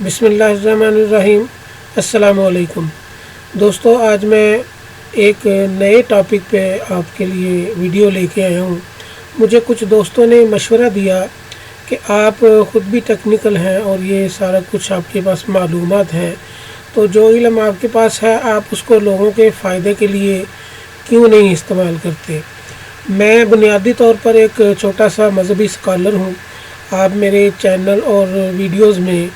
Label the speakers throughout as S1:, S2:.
S1: बिस्मिल्लाहिर्रहमानिर्रहीम। अस्सलाम वालेकुम दोस्तों, आज मैं एक नए टॉपिक पे आपके लिए वीडियो लेके आया हूँ। मुझे कुछ दोस्तों ने मशवरा दिया कि आप ख़ुद भी टेक्निकल हैं और ये सारा कुछ आपके पास मालूमात हैं, तो जो इल्म आपके पास है आप उसको लोगों के फ़ायदे के लिए क्यों नहीं इस्तेमाल करते। मैं बुनियादी तौर पर एक छोटा सा मज़हबी स्कॉलर हूँ। आप मेरे चैनल और वीडियोज़ में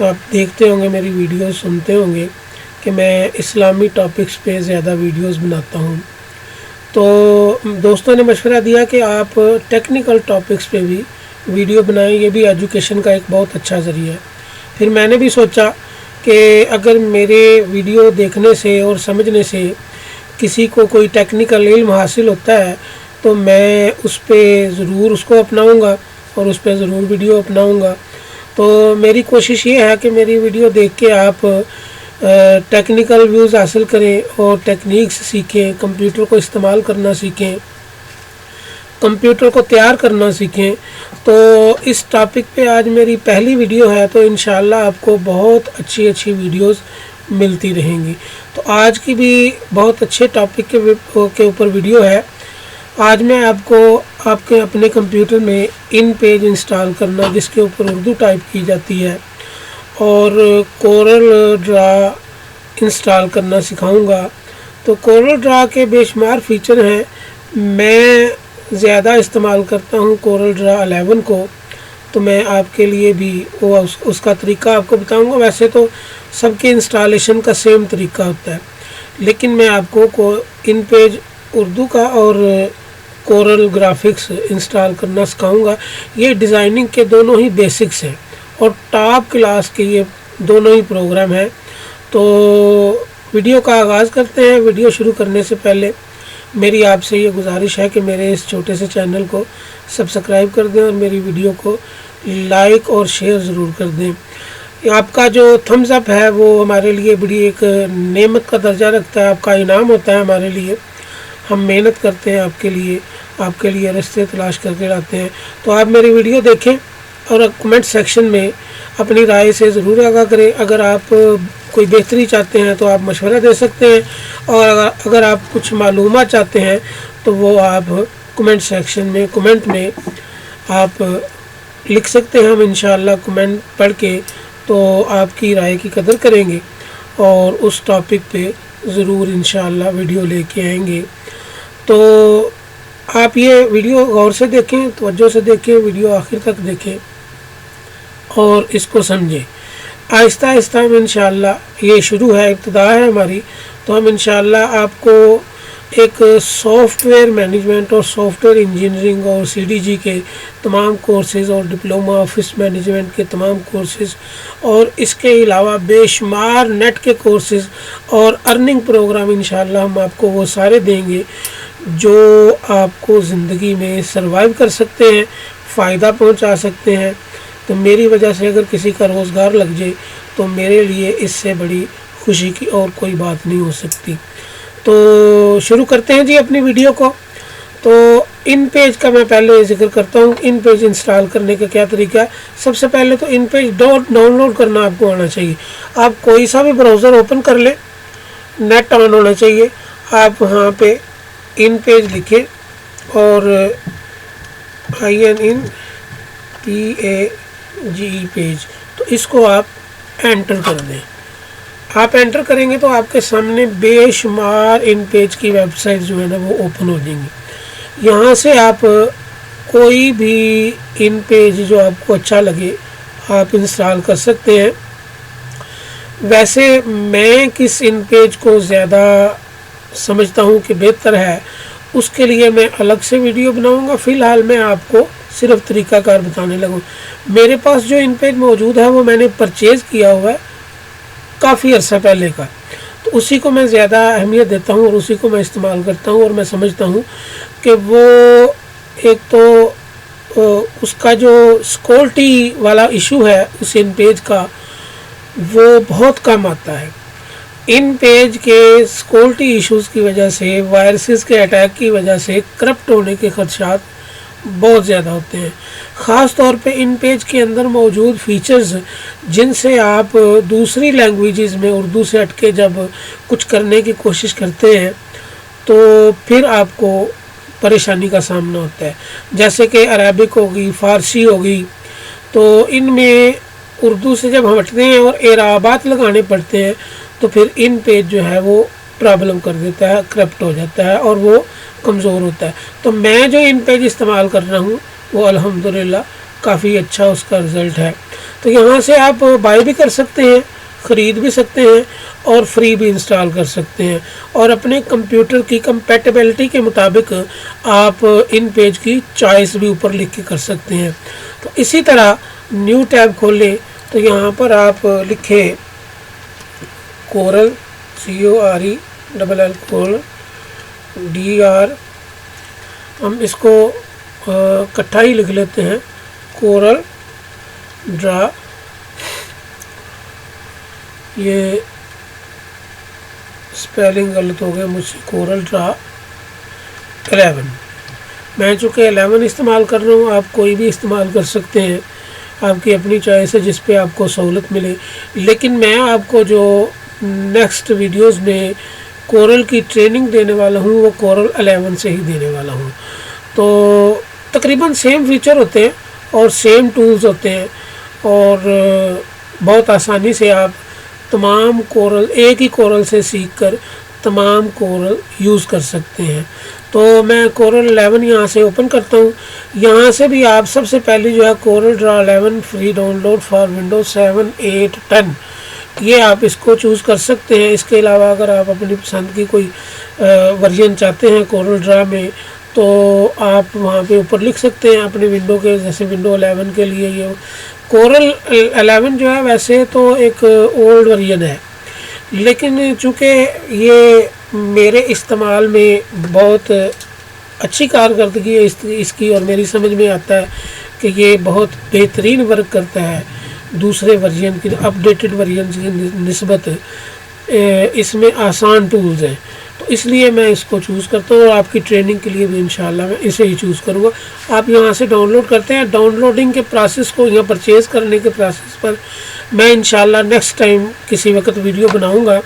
S1: आप देखते होंगे, मेरी वीडियोस सुनते होंगे कि मैं इस्लामी टॉपिक्स पे ज़्यादा वीडियोस बनाता हूँ। तो दोस्तों ने मशवरा दिया कि आप टेक्निकल टॉपिक्स पे भी वीडियो बनाएं, ये भी एजुकेशन का एक बहुत अच्छा ज़रिया है। फिर मैंने भी सोचा कि अगर मेरे वीडियो देखने से और समझने से किसी को कोई टेक्निकल इल्म हासिल होता है तो मैं उस पर ज़रूर उसको अपनाऊँगा और उस पर ज़रूर वीडियो अपनाऊँगा। तो मेरी कोशिश ये है कि मेरी वीडियो देख के आप टेक्निकल व्यूज़ हासिल करें और टेक्निक्स सीखें, कंप्यूटर को इस्तेमाल करना सीखें, कंप्यूटर को तैयार करना सीखें। तो इस टॉपिक पे आज मेरी पहली वीडियो है, तो इंशाल्लाह आपको बहुत अच्छी वीडियोस मिलती रहेंगी। तो आज की भी बहुत अच्छे टॉपिक के ऊपर वीडियो है। आज मैं आपको आपके अपने कंप्यूटर में इन पेज इंस्टॉल करना, जिसके ऊपर उर्दू टाइप की जाती है, और कोरल ड्रा इंस्टॉल करना सिखाऊंगा। तो कोरल ड्रा के बेशुमार फ़ीचर हैं। मैं ज़्यादा इस्तेमाल करता हूं कोरल ड्रा 11 को, तो मैं आपके लिए भी उसका तरीका आपको बताऊंगा। वैसे तो सबके इंस्टॉलेशन का सेम तरीका होता है, लेकिन मैं आपको इन पेज उर्दू का और कोरल ग्राफिक्स इंस्टॉल करना सिखाऊंगा। ये डिज़ाइनिंग के दोनों ही बेसिक्स हैं और टॉप क्लास के ये दोनों ही प्रोग्राम हैं। तो वीडियो का आगाज़ करते हैं। वीडियो शुरू करने से पहले मेरी आपसे ये गुजारिश है कि मेरे इस छोटे से चैनल को सब्सक्राइब कर दें और मेरी वीडियो को लाइक और शेयर ज़रूर कर दें। आपका जो थम्स अप है वो हमारे लिए बड़ी एक नेमत का दर्जा रखता है, आपका इनाम होता है हमारे लिए। हम मेहनत करते हैं आपके लिए रास्ते तलाश करके लाते हैं। तो आप मेरी वीडियो देखें और कमेंट सेक्शन में अपनी राय से ज़रूर आगाह करें। अगर आप कोई बेहतरी चाहते हैं तो आप मशवरा दे सकते हैं, और अगर आप कुछ मालूमात चाहते हैं तो वो आप कमेंट सेक्शन में कमेंट में आप लिख सकते हैं। हम इंशाअल्लाह कमेंट पढ़ के तो आपकी राय की कदर करेंगे और उस टॉपिक पे ज़रूर इंशाअल्लाह वीडियो लेके आएंगे। तो आप ये वीडियो गौर से देखें, तवज्जो से देखें, वीडियो आखिर तक देखें और इसको समझें। आहिस्ता आहिस्ता हम इंशाअल्लाह, ये शुरू है, इब्तिदा है हमारी, तो हम इंशाअल्लाह आपको एक सॉफ्टवेयर मैनेजमेंट और सॉफ्टवेयर इंजीनियरिंग और सीडीजी के तमाम कोर्सेज़ और डिप्लोमा ऑफिस मैनेजमेंट के तमाम कोर्सेज़ और इसके अलावा बेशुमार नेट के कोर्सेज़ और अर्निंग प्रोग्राम इंशाअल्लाह हम आपको वो सारे देंगे जो आपको ज़िंदगी में सरवाइव कर सकते हैं, फ़ायदा पहुंचा सकते हैं। तो मेरी वजह से अगर किसी का रोज़गार लग जाए तो मेरे लिए इससे बड़ी खुशी की और कोई बात नहीं हो सकती। तो शुरू करते हैं जी अपनी वीडियो को। तो इन पेज का मैं पहले जिक्र करता हूँ। इन पेज इंस्टॉल करने का क्या तरीका है। सबसे पहले तो इन पेज डाउनलोड करना आपको आना चाहिए। आप कोई सा भी ब्राउज़र ओपन कर लें, नेट ऑन होना चाहिए। आप वहाँ पे इन पेज लिखें और INPAGE पेज, तो इसको आप एंटर कर दें। आप एंटर करेंगे तो आपके सामने बेशुमार इन पेज की वेबसाइट जो है ना वो ओपन हो जाएंगी। यहाँ से आप कोई भी इन पेज जो आपको अच्छा लगे आप इंस्टॉल कर सकते हैं। वैसे मैं किस इन पेज को ज़्यादा समझता हूँ कि बेहतर है, उसके लिए मैं अलग से वीडियो बनाऊँगा। फ़िलहाल मैं आपको सिर्फ तरीक़ाकार बताने लगूँ। मेरे पास जो इन पेज मौजूद है वो मैंने परचेज़ किया हुआ है काफ़ी अर्सा पहले का, तो उसी को मैं ज़्यादा अहमियत देता हूँ और उसी को मैं इस्तेमाल करता हूँ। और मैं समझता हूँ कि वो एक तो उसका जो सिक्योरिटी वाला इशू है उस इन पेज का, वो बहुत कम आता है। इन पेज के सिक्योरिटी इश्यूज़ की वजह से, वायरसेस के अटैक की वजह से करप्ट होने के खदशात बहुत ज़्यादा होते हैं। ख़ास طور پہ ان پیج کے اندر موجود فیچرز جن سے آپ دوسری لینگویجز میں اردو سے ہٹ کے جب کچھ کرنے کی کوشش کرتے ہیں تو پھر آپ کو پریشانی کا سامنا ہوتا ہے، جیسے کہ عربک ہوگی، فارسی ہوگی، تو ان میں اردو سے جب ہم ہٹتے ہیں اور اعرابات لگانے پڑتے ہیں تو پھر ان پیج جو ہے وہ پرابلم کر دیتا ہے، کرپٹ ہو جاتا ہے اور وہ کمزور ہوتا ہے۔ تو میں جو ان پیج استعمال کر رہا ہوں وہ الحمدللہ کافی اچھا اس کا رزلٹ ہے۔ تو یہاں سے آپ بائی بھی کر سکتے ہیں، خرید بھی سکتے ہیں اور فری بھی انسٹال کر سکتے ہیں، اور اپنے کمپیوٹر کی کمپیٹیبلٹی کے مطابق آپ ان پیج کی چوائس بھی اوپر لکھ کے کر سکتے ہیں۔ تو اسی طرح نیو ٹیب کھولیں تو یہاں پر آپ لکھیں کورل CORELL DR، ہم اس کو کٹھا ہی لکھ لیتے ہیں، کورل ڈرا۔ یہ سپیلنگ غلط ہو گیا مجھ سے، کورل ڈرا 11۔ میں چونکہ 11 استعمال کر رہا ہوں، آپ کوئی بھی استعمال کر سکتے ہیں، آپ کی اپنی چوائس ہے جس پہ آپ کو سہولت ملے۔ لیکن میں آپ کو جو نیکسٹ ویڈیوز میں کورل کی ٹریننگ دینے والا ہوں وہ کورل 11 سے ہی دینے والا ہوں۔ تو تقریباً سیم فیچر ہوتے ہیں اور سیم ٹولز ہوتے ہیں، اور بہت آسانی سے آپ تمام کورل ایک ہی کورل سے سیکھ کر تمام کورل یوز کر سکتے ہیں۔ تو میں کورل 11 یہاں سے اوپن کرتا ہوں۔ یہاں سے بھی آپ سب سے پہلے جو ہے Corel Draw 11 free download for Windows 7 8 10 یہ آپ اس کو چوز کر سکتے ہیں۔ اس کے علاوہ اگر آپ اپنی پسند کی کوئی ورژن چاہتے ہیں کورل ڈرا میں تو آپ وہاں پہ اوپر لکھ سکتے ہیں اپنے ونڈو کے، جیسے ونڈو 11 کے لیے یہ کورل 11 جو ہے ویسے تو ایک اولڈ ورژن ہے، لیکن چونکہ یہ میرے استعمال میں بہت اچھی کارکردگی ہے اس کی، اور میری سمجھ میں آتا ہے کہ یہ بہت بہترین ورک کرتا ہے دوسرے ورژن کی، اپ ڈیٹڈ ورژن کی نسبت اس میں آسان ٹولز ہیں، تو اس لیے میں اس کو چوز کرتا ہوں، اور آپ کی ٹریننگ کے لیے بھی انشاءاللہ میں اسے ہی چوز کروں گا۔ آپ یہاں سے ڈاؤن لوڈ کرتے ہیں، ڈاؤن لوڈنگ کے پروسیس کو یا پرچیز کرنے کے پروسیس پر میں انشاءاللہ نیکسٹ ٹائم کسی وقت ویڈیو بناؤں گا۔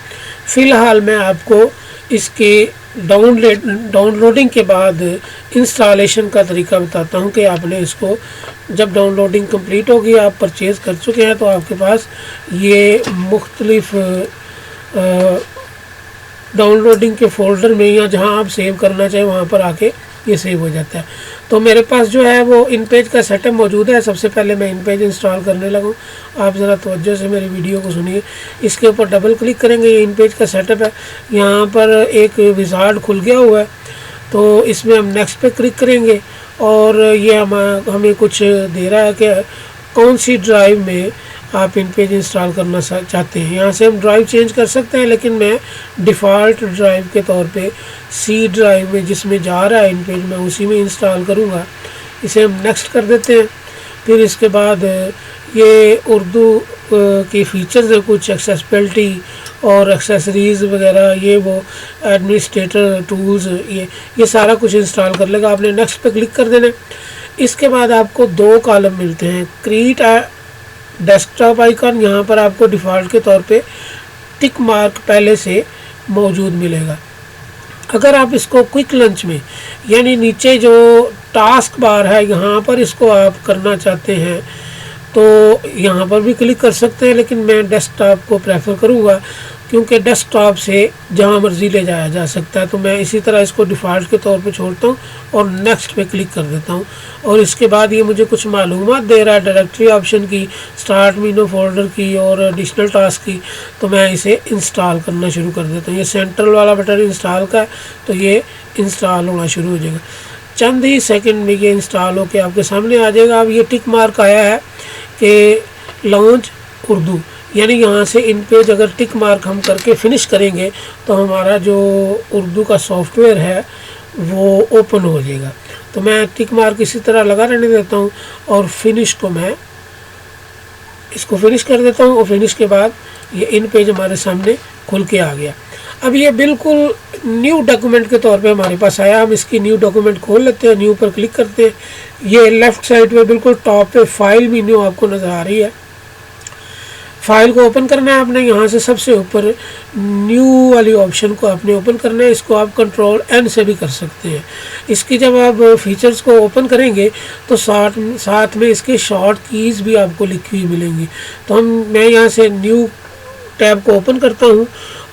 S1: فی الحال میں آپ کو اس کے ڈاؤن لوڈنگ کے بعد انسٹالیشن کا طریقہ بتاتا ہوں کہ آپ نے اس کو جب ڈاؤن لوڈنگ کمپلیٹ ہوگی، آپ پرچیز کر چکے ہیں، تو آپ کے پاس یہ مختلف ڈاؤن لوڈنگ کے فولڈر میں یا جہاں آپ سیو کرنا چاہیں وہاں پر آ کے یہ سیو ہو جاتا ہے۔ تو میرے پاس جو ہے وہ ان پیج کا سیٹ اپ موجود ہے۔ سب سے پہلے میں ان پیج انسٹال کرنے لگوں، آپ ذرا توجہ سے میری ویڈیو کو سنیے۔ اس کے اوپر ڈبل کلک کریں گے، یہ ان پیج کا سیٹ اپ ہے، یہاں پر ایک وزارڈ کھل گیا ہوا ہے، تو اس میں ہم نیکسٹ پہ کلک کریں گے، اور یہ ہمیں کچھ دے رہا ہے کہ کون سی ڈرائیو میں آپ ان پیج انسٹال کرنا چاہتے ہیں۔ یہاں سے ہم ڈرائیو چینج کر سکتے ہیں، لیکن میں ڈیفالٹ ڈرائیو کے طور پہ سی ڈرائیو میں جس میں جا رہا ہے ان پیج میں اسی میں انسٹال کروں گا۔ اسے ہم نیکسٹ کر دیتے ہیں۔ پھر اس کے بعد یہ اردو کی فیچرز ہیں کچھ، ایکسیسبلٹی اور ایکسیسریز وغیرہ، یہ وہ ایڈمنسٹریٹر ٹولز، یہ سارا کچھ انسٹال کر لے گا۔ آپ نے نیکسٹ پہ کلک کر دینا۔ اس کے بعد آپ کو دو کالم ملتے ہیں، کریٹ ڈیسک ٹاپ آئیکن، یہاں پر آپ کو ڈیفالٹ کے طور پہ ٹک مارک پہلے سے موجود ملے گا۔ اگر آپ اس کو کوئک لنچ میں یعنی نیچے جو ٹاسک بار ہے یہاں پر اس کو آپ کرنا چاہتے ہیں تو یہاں پر بھی کلک کر سکتے ہیں، لیکن میں ڈیسک ٹاپ کو پریفر کروں گا کیونکہ ڈیسک ٹاپ سے جہاں مرضی لے جایا جا سکتا ہے۔ تو میں اسی طرح اس کو ڈیفالٹ کے طور پہ چھوڑتا ہوں اور نیکسٹ پہ کلک کر دیتا ہوں، اور اس کے بعد یہ مجھے کچھ معلومات دے رہا ہے ڈائریکٹری آپشن کی، اسٹارٹ مینو فولڈر کی اور ایڈیشنل ٹاسک کی، تو میں اسے انسٹال کرنا شروع کر دیتا ہوں۔ یہ سینٹرل والا بٹن انسٹال کا ہے تو یہ انسٹال ہونا شروع ہو جائے گا، چند ہی سیکنڈ میں یہ انسٹال ہو کے آپ کے سامنے آ جائے گا۔ اب یہ ٹک مارک آیا ہے کہ لانچ اردو، یعنی یہاں سے ان پیج اگر ٹک مارک ہم کر کے فنش کریں گے تو ہمارا جو اردو کا سافٹ ویئر ہے وہ اوپن ہو جائے گا۔ تو میں ٹک مارک اسی طرح لگا رہنے دیتا ہوں اور فنش کو میں اس کو فنش کر دیتا ہوں، اور فنش کے بعد یہ ان پیج ہمارے سامنے کھل کے آ گیا۔ अब ये बिल्कुल न्यू डॉक्यूमेंट के तौर पे हमारे पास आया। हम इसकी न्यू डॉक्यूमेंट खोल लेते हैं, न्यू पर क्लिक करते हैं। ये लेफ़्ट साइड पे बिल्कुल टॉप पे फाइल मेन्यू आपको नज़र आ रही है। फाइल को ओपन करना है आपने, यहाँ से सबसे ऊपर न्यू वाली ऑप्शन को आपने ओपन करना है। इसको आप कंट्रोल एन से भी कर सकते हैं। इसकी जब आप फीचर्स को ओपन करेंगे तो साथ में इसके शॉर्ट कीज़ भी आपको लिखी हुई मिलेंगी। तो मैं यहाँ से न्यू टैब को ओपन करता हूँ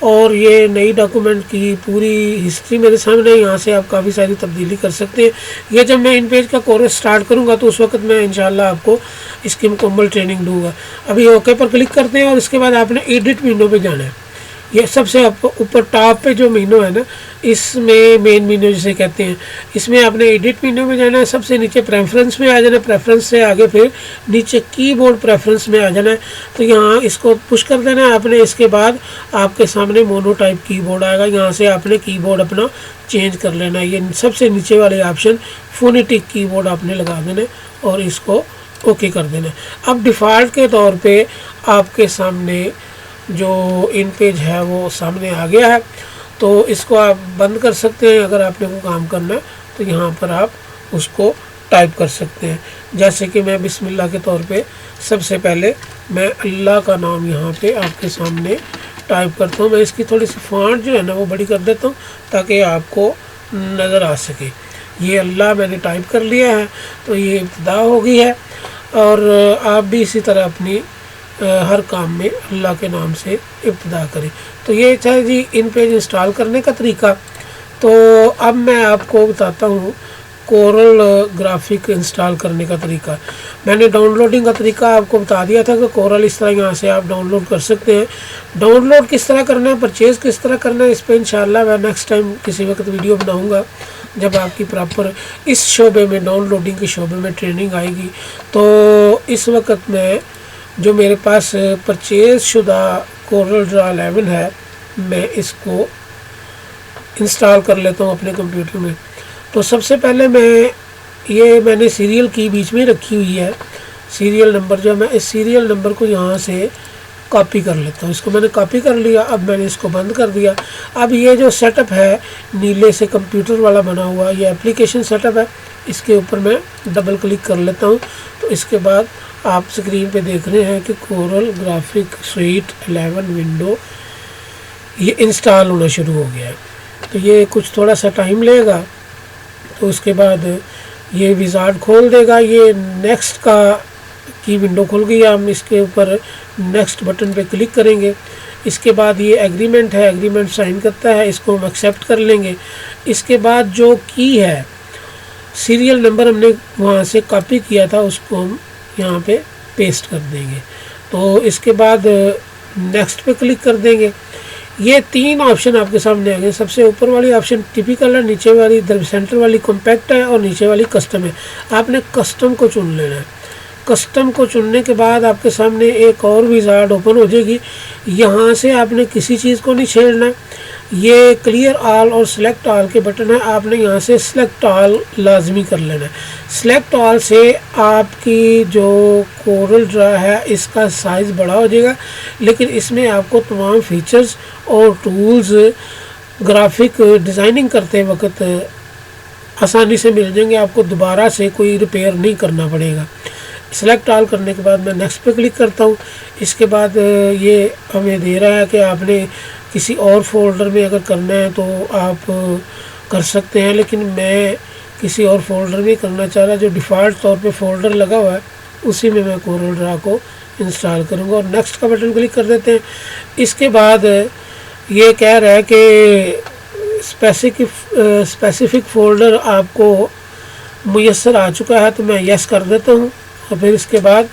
S1: और ये नई डॉक्यूमेंट की पूरी हिस्ट्री मेरे सामने है। यहाँ से आप काफ़ी सारी तब्दीली कर सकते हैं। ये जब मैं इन पेज का कोर्स स्टार्ट करूँगा तो उस वक्त मैं इंशाल्लाह आपको इसकी मुकम्मल ट्रेनिंग दूंगा। अभी ओके पर क्लिक करते हैं और इसके बाद आपने एडिट विंडो पे जाना है। ये सबसे ऊपर टॉप पे जो मेनू है ना, इसमें मेन मेनू जिसे कहते हैं, इसमें आपने एडिट मेनू में जाना है। सबसे नीचे प्रेफरेंस में आ जाना है, प्रेफरेंस से आगे फिर नीचे कीबोर्ड प्रेफरेंस में आ जाना है। तो यहाँ इसको पुश कर देना है आपने। इसके बाद आपके सामने मोनो टाइप कीबोर्ड आएगा, यहाँ से आपने कीबोर्ड अपना चेंज कर लेना है। ये सबसे नीचे वाले ऑप्शन फोनेटिक कीबोर्ड आपने लगा देना है और इसको ओके कर देना है। अब डिफ़ॉल्ट के तौर पे आपके सामने जो इन पेज है वो सामने आ गया है। तो इसको आप बंद कर सकते हैं। अगर आपने को काम करना है तो यहाँ पर आप उसको टाइप कर सकते हैं। जैसे कि मैं बिस्मिल्लाह के तौर पे सबसे पहले मैं अल्लाह का नाम यहाँ पे आपके सामने टाइप करता हूँ। मैं इसकी थोड़ी सी फॉन्ट जो है ना वो बड़ी कर देता हूँ ताकि आपको नज़र आ सके। ये अल्लाह मैंने टाइप कर लिया है, तो ये इब्तिदा हो गई है। और आप भी इसी तरह अपनी हर काम में अल्लाह के नाम से इब्तिदा करें। तो ये था जी इन पेज इंस्टॉल करने का तरीका। तो अब मैं आपको बताता हूँ कोरल ग्राफिक इंस्टॉल करने का तरीका। मैंने डाउनलोडिंग का तरीका आपको बता दिया था कि कोरल इस तरह यहाँ से आप डाउनलोड कर सकते हैं। डाउनलोड किस तरह करना है, परचेज़ किस तरह करना है, इस पर इंशाल्लाह मैं नेक्स्ट टाइम किसी वक्त वीडियो बनाऊँगा जब आपकी प्रॉपर इस शोबे में, डाउनलोडिंग के शोबे में ट्रेनिंग आएगी। तो इस वक्त मैं जो मेरे पास परचेज़ शुदा कोरल ड्रा 11 है, मैं इसको इंस्टॉल कर लेता हूँ अपने कंप्यूटर में। तो सबसे पहले मैंने सीरियल की बीच में रखी हुई है, सीरियल नंबर जो, मैं इस सीरियल नंबर को यहाँ से कॉपी कर लेता हूँ। इसको मैंने कॉपी कर लिया। अब मैंने इसको बंद कर दिया। अब ये जो सेटअप है नीले से कंप्यूटर वाला बना हुआ, ये एप्लीकेशन सेटअप है, इसके ऊपर मैं डबल क्लिक कर लेता हूँ। तो इसके बाद आप स्क्रीन पे देख रहे हैं कि कोरल ग्राफिक सूट 11 विंडो ये इंस्टॉल होना शुरू हो गया है। तो ये कुछ थोड़ा सा टाइम लेगा। तो उसके बाद ये विज़ार्ड खोल देगा। ये नेक्स्ट की विंडो खुल गई। हम इसके ऊपर नेक्स्ट बटन पे क्लिक करेंगे। इसके बाद ये एग्रीमेंट है, एग्रीमेंट साइन करता है, इसको हम एक्सेप्ट कर लेंगे। इसके बाद जो की है, सीरियल नंबर हमने वहाँ से कॉपी किया था, उसको हम यहाँ पे पेस्ट कर देंगे। तो इसके बाद नेक्स्ट पे क्लिक कर देंगे। ये तीन ऑप्शन आपके सामने आ गए। सबसे ऊपर वाली ऑप्शन टिपिकल है, नीचे वाली सेंटर वाली कॉम्पैक्ट है और नीचे वाली कस्टम है। आपने कस्टम को चुन लेना है। कस्टम को चुनने के बाद आपके सामने एक और विज़ार्ड ओपन हो जाएगी। यहाँ से आपने किसी चीज़ को नहीं छेड़ना है। ये क्लियर ऑल और सिलेक्ट ऑल के बटन है, आपने यहाँ से सिलेक्ट ऑल लाजमी कर लेना है। सिलेक्ट ऑल से आपकी जो कोरल ड्रा है इसका साइज़ बड़ा हो जाएगा, लेकिन इसमें आपको तमाम फीचर्स और टूल्स ग्राफिक डिज़ाइनिंग करते वक्त आसानी से मिल जाएंगे। आपको दोबारा से कोई रिपेयर नहीं करना पड़ेगा। सेलेक्ट ऑल करने के बाद मैं नेक्स्ट पे क्लिक करता हूँ। इसके बाद ये हमें दे रहा है कि आपने किसी और फोल्डर में अगर करना है तो आप कर सकते हैं, लेकिन मैं किसी और फोल्डर में करना चाह रहा। जो डिफ़ॉल्ट तौर पे फोल्डर लगा हुआ है उसी में मैं कोरल ड्रा को इंस्टॉल करूँगा और नेक्स्ट का बटन क्लिक कर देते हैं। इसके बाद ये कह रहा है कि स्पेसिफिक फ़ोल्डर आपको मुयस्सर आ चुका है, तो मैं यस कर देता हूँ और फिर इसके बाद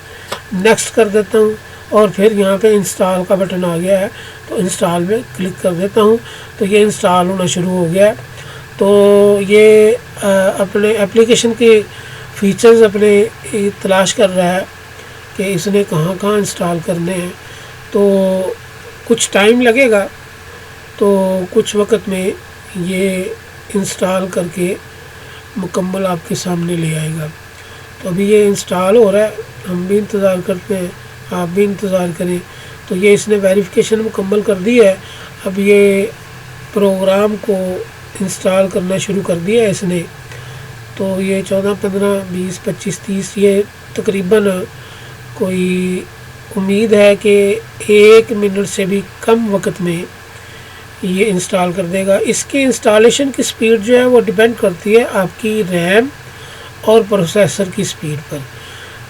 S1: नेक्स्ट कर देता हूँ और फिर यहाँ पे इंस्टॉल का बटन आ गया है तो इंस्टॉल में क्लिक कर देता हूँ। तो ये इंस्टॉल होना शुरू हो गया है। तो ये अपने एप्लीकेशन के फीचर्स अपने तलाश कर रहा है कि इसने कहाँ कहाँ इंस्टॉल करने हैं। तो कुछ टाइम लगेगा, तो कुछ वक्त में ये इंस्टॉल करके मुकम्मल आपके सामने ले आएगा। तो अभी ये इंस्टॉल हो रहा है, हम भी इंतज़ार करते हैं, आप भी इंतज़ार करें। तो ये इसने वेरिफिकेशन मुकम्मल कर दी है। अब ये پروگرام کو انسٹال کرنا شروع کر دیا ہے اس نے. تو یہ 14 15 20 25 30 یہ تقریباً کوئی امید ہے کہ 1 منٹ سے بھی کم وقت میں یہ انسٹال کر دے گا. اس کی انسٹالیشن کی سپیڈ جو ہے وہ ڈیپینڈ کرتی ہے آپ کی ریم اور پروسیسر کی سپیڈ پر.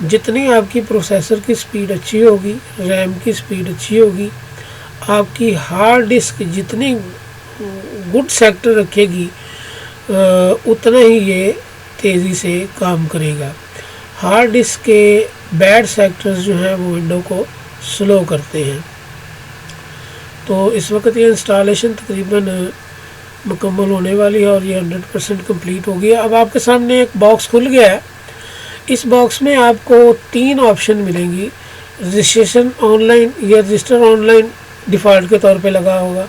S1: جتنی آپ کی پروسیسر کی سپیڈ اچھی ہوگی، ریم کی سپیڈ اچھی ہوگی، آپ کی ہارڈ ڈسک جتنی گڈ سیکٹر رکھے گی اتنا ہی یہ تیزی سے کام کرے گا. ہارڈ ڈسک کے بیڈ سیکٹرز جو ہیں وہ ونڈو کو سلو کرتے ہیں. تو اس وقت یہ انسٹالیشن تقریباً مکمل ہونے والی ہے اور یہ 100% کمپلیٹ ہو گیا. اب آپ کے سامنے ایک باکس کھل گیا ہے. اس باکس میں آپ کو 3 آپشن ملیں گی. رجسٹریشن آن لائن یا رجسٹر آن لائن ڈیفالٹ کے طور پہ لگا ہوگا.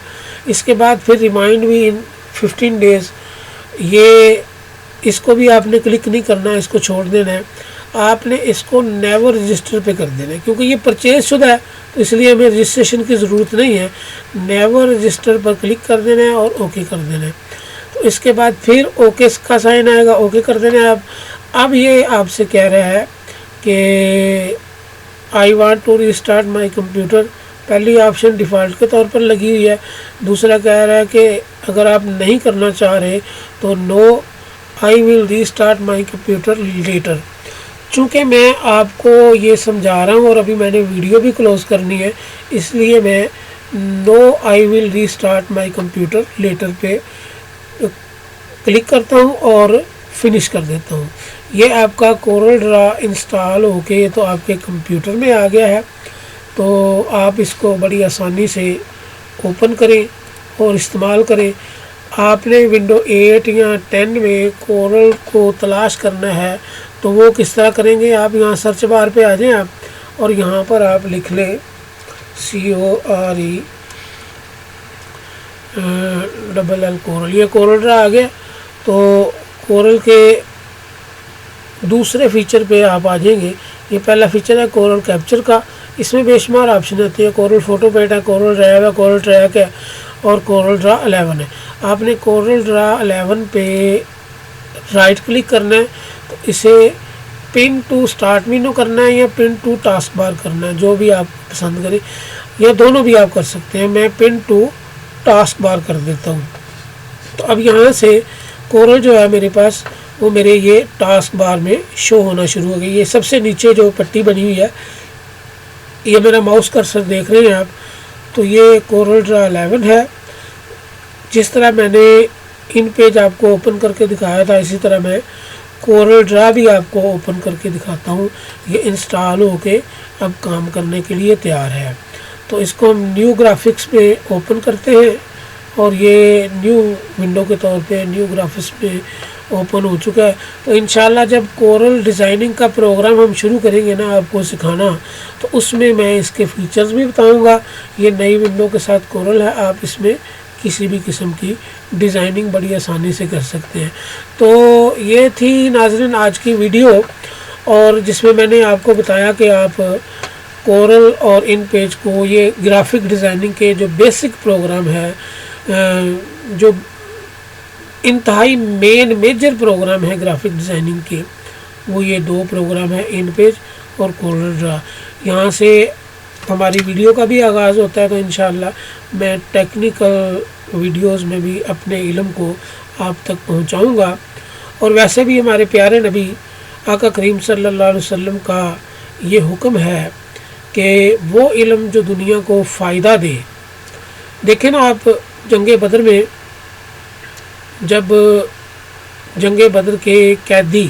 S1: اس کے بعد پھر ریمائنڈ بھی ان 15 ڈیز، یہ اس کو بھی آپ نے کلک نہیں کرنا ہے، اس کو چھوڑ دینا ہے. آپ نے اس کو نیور رجسٹر پہ کر دینا ہے کیونکہ یہ پرچیز شدہ ہے تو اس لیے ہمیں رجسٹریشن کی ضرورت نہیں ہے. نیور رجسٹر پر کلک کر دینا ہے اور اوکے کر دینا ہے. تو اس کے بعد پھر اوکے کا سائن آئے گا، اوکے کر دینا ہے. اب یہ آپ سے کہہ رہا ہے کہ I want to restart my computer. پہلی آپشن ڈیفالٹ کے طور پر لگی ہوئی ہے. دوسرا کہہ رہا ہے کہ اگر آپ نہیں کرنا چاہ رہے تو نو آئی ول ریسٹارٹ مائی کمپیوٹر لیٹر. چونکہ میں آپ کو یہ سمجھا رہا ہوں اور ابھی میں نے ویڈیو بھی کلوز کرنی ہے، اس لیے میں نو آئی ول ریسٹارٹ مائی کمپیوٹر لیٹر پہ کلک کرتا ہوں اور فنش کر دیتا ہوں. یہ آپ کا کورل ڈرا انسٹال ہو کے تو آپ کے کمپیوٹر میں آ گیا ہے. تو آپ اس کو بڑی آسانی سے اوپن کریں اور استعمال کریں. آپ نے ونڈو 8 یا 10 میں کورل کو تلاش کرنا ہے تو وہ کس طرح کریں گے؟ آپ یہاں سرچ بار پہ آ جائیں آپ اور یہاں پر آپ لکھ لیں CORELL کورل. یہ کورل ڈرا آ گیا. تو کورل کے دوسرے فیچر پہ آپ آ جائیں گے. یہ پہلا فیچر ہے کورل کیپچر کا. اس میں بے شمار آپشن آتی ہے. کورل فوٹو پیٹ ہے، کورل ریو ہے، کورل ٹریک ہے اور کورل ڈرا 11 ہے. آپ نے کورل ڈرا 11 پہ رائٹ کلک کرنا ہے تو اسے پن ٹو اسٹارٹ مینو کرنا ہے یا پن ٹو ٹاسک بار کرنا ہے، جو بھی آپ پسند کریں، یا دونوں بھی آپ کر سکتے ہیں. میں پن ٹو ٹاسک بار کر دیتا ہوں. تو اب یہاں سے کورل جو ہے میرے پاس وہ میرے یہ ٹاسک بار میں شو ہونا شروع ہو گئی. یہ سب سے نیچے جو پٹی بنی ہوئی ہے، یہ میرا ماؤس کرسر دیکھ رہے ہیں آپ، تو یہ کورل ڈرا 11 ہے. جس طرح میں نے ان پیج آپ کو اوپن کر کے دکھایا تھا اسی طرح میں کورل ڈرا بھی آپ کو اوپن کر کے دکھاتا ہوں. یہ انسٹال ہو کے اب کام کرنے کے لیے تیار ہے. تو اس کو ہم نیو گرافکس پہ اوپن کرتے ہیں اور یہ نیو ونڈو کے طور پہ نیو گرافکس پہ اوپن ہو چکا ہے. تو انشاءاللہ جب کورل ڈیزائننگ کا پروگرام ہم شروع کریں گے نا آپ کو سکھانا، تو اس میں میں اس کے فیچرز بھی بتاؤں گا. یہ نئی ونڈو کے ساتھ کورل ہے، آپ اس میں کسی بھی قسم کی ڈیزائننگ بڑی آسانی سے کر سکتے ہیں. تو یہ تھی ناظرین آج کی ویڈیو، اور جس میں نے آپ کو بتایا کہ آپ کورل اور ان پیج کو، یہ گرافک ڈیزائننگ کے جو بیسک پروگرام ہے، جو انتہائی میجر پروگرام ہے گرافک ڈیزائننگ کے، وہ یہ 2 پروگرام ہیں، ان پیج اور کورل ڈرا. یہاں سے ہماری ویڈیو کا بھی آغاز ہوتا ہے. تو انشاءاللہ میں ٹیکنیکل ویڈیوز میں بھی اپنے علم کو آپ تک پہنچاؤں گا. اور ویسے بھی ہمارے پیارے نبی آقا کریم صلی اللہ علیہ وسلم کا یہ حکم ہے کہ وہ علم جو دنیا کو فائدہ دے. دیکھیں نا آپ، جنگ بدر میں جب جنگ بدر کے قیدی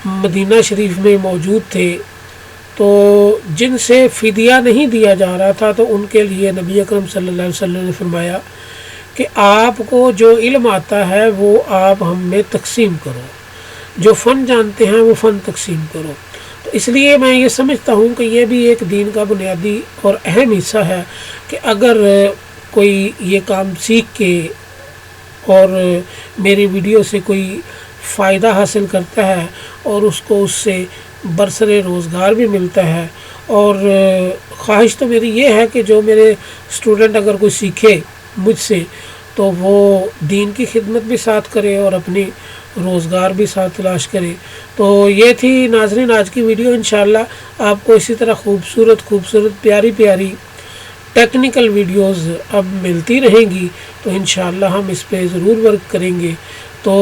S1: مدینہ شریف میں موجود تھے تو جن سے فدیہ نہیں دیا جا رہا تھا، تو ان کے لیے نبی اکرم صلی اللہ علیہ وسلم نے فرمایا کہ آپ کو جو علم آتا ہے وہ آپ ہم میں تقسیم کرو، جو فن جانتے ہیں وہ فن تقسیم کرو. تو اس لیے میں یہ سمجھتا ہوں کہ یہ بھی ایک دین کا بنیادی اور اہم حصہ ہے کہ اگر کوئی یہ کام سیکھ کے اور میری ویڈیو سے کوئی فائدہ حاصل کرتا ہے اور اس کو اس سے برسر روزگار بھی ملتا ہے، اور خواہش تو میری یہ ہے کہ جو میرے اسٹوڈنٹ اگر کوئی سیکھے مجھ سے، تو وہ دین کی خدمت بھی ساتھ کرے اور اپنی روزگار بھی ساتھ تلاش کرے۔ تو یہ تھی ناظرین آج کی ویڈیو۔ انشاءاللہ آپ کو اسی طرح خوبصورت پیاری پیاری ٹیکنیکل ویڈیوز اب ملتی رہیں گی، تو انشاءاللہ ہم اس پہ ضرور ورک کریں گے۔ تو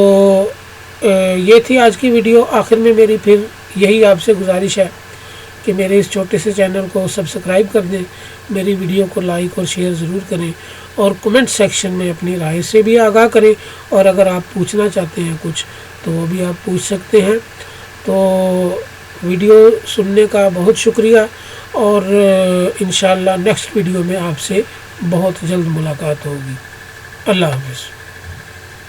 S1: یہ تھی آج کی ویڈیو۔ آخر میں میری پھر یہی آپ سے گزارش ہے کہ میرے اس چھوٹے سے چینل کو سبسکرائب کر دیں، میری ویڈیو کو لائک اور شیئر ضرور کریں، اور کمنٹ سیکشن میں اپنی رائے سے بھی آگاہ کریں، اور اگر آپ پوچھنا چاہتے ہیں کچھ تو وہ بھی آپ پوچھ سکتے ہیں۔ تو ویڈیو سننے کا بہت شکریہ، اور انشاءاللہ نیکسٹ ویڈیو میں آپ سے بہت جلد ملاقات ہوگی۔ اللہ حافظ۔